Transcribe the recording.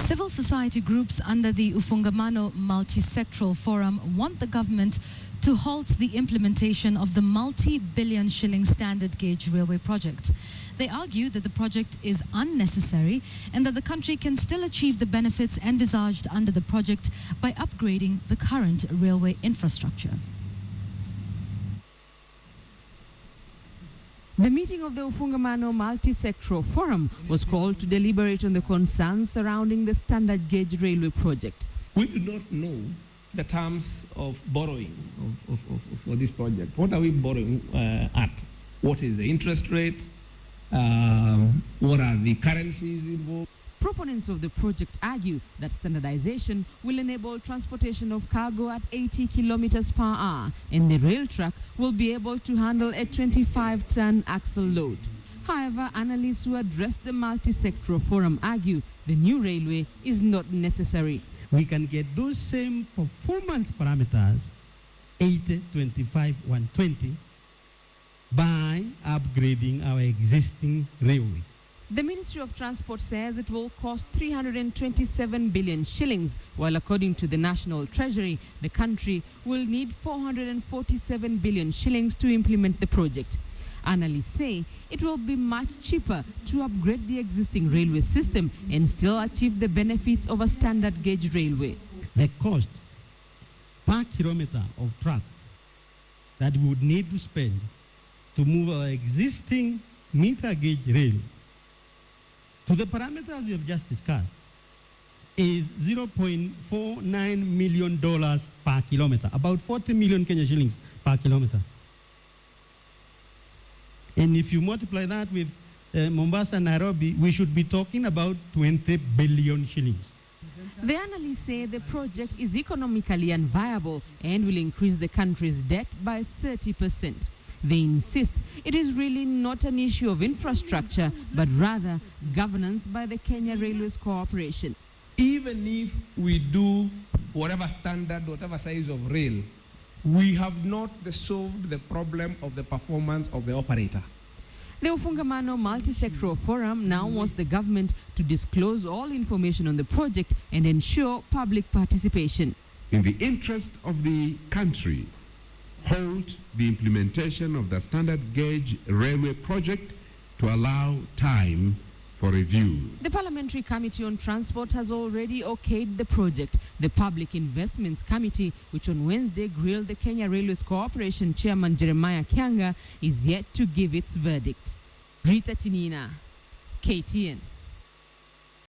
Civil society groups under the Ufungamano multi-sectoral forum want the government to halt the implementation of the multi-billion shilling standard gauge railway project. They argue that the project is unnecessary and that the country can still achieve the benefits envisaged under the project by upgrading the current railway infrastructure. The meeting of the Ufungamano multi-sectoral forum was called to deliberate on the concerns surrounding the standard gauge railway project. We do not know the terms of borrowing for this project. What are we borrowing at? What is the interest rate? What are the currencies involved? Proponents of the project argue that standardization will enable transportation of cargo at 80 kilometers per hour, and the rail track will be able to handle a 25-ton axle load. However, analysts who addressed the multi-sectoral forum argue the new railway is not necessary. We can get those same performance parameters, 80, 25, 120, by upgrading our existing railway. The Ministry of Transport says it will cost 327 billion shillings, while according to the National Treasury, the country will need 447 billion shillings to implement the project. Analysts say it will be much cheaper to upgrade the existing railway system and still achieve the benefits of a standard gauge railway. The cost per kilometer of track that we would need to spend to move our existing meter gauge rail to the parameters we have just discussed is $0.49 million per kilometer, about 40 million Kenya shillings per kilometer. And if you multiply that with Mombasa and Nairobi, we should be talking about 20 billion shillings. The analysts say the project is economically unviable and will increase the country's debt by 30%. They insist it is really not an issue of infrastructure, but rather governance by the Kenya Railways Corporation. Even if we do whatever standard, whatever size of rail, we have not solved the problem of the performance of the operator. The Ufungamano multi-sectoral forum now wants the government to disclose all information on the project and ensure public participation. In the interest of the country, halt the implementation of the standard gauge railway project to allow time for review. The Parliamentary Committee on Transport has already okayed the project. The Public Investments Committee, which on Wednesday grilled the Kenya Railways Corporation Chairman Jeremiah Kianga, is yet to give its verdict. Rita Tinina, KTN.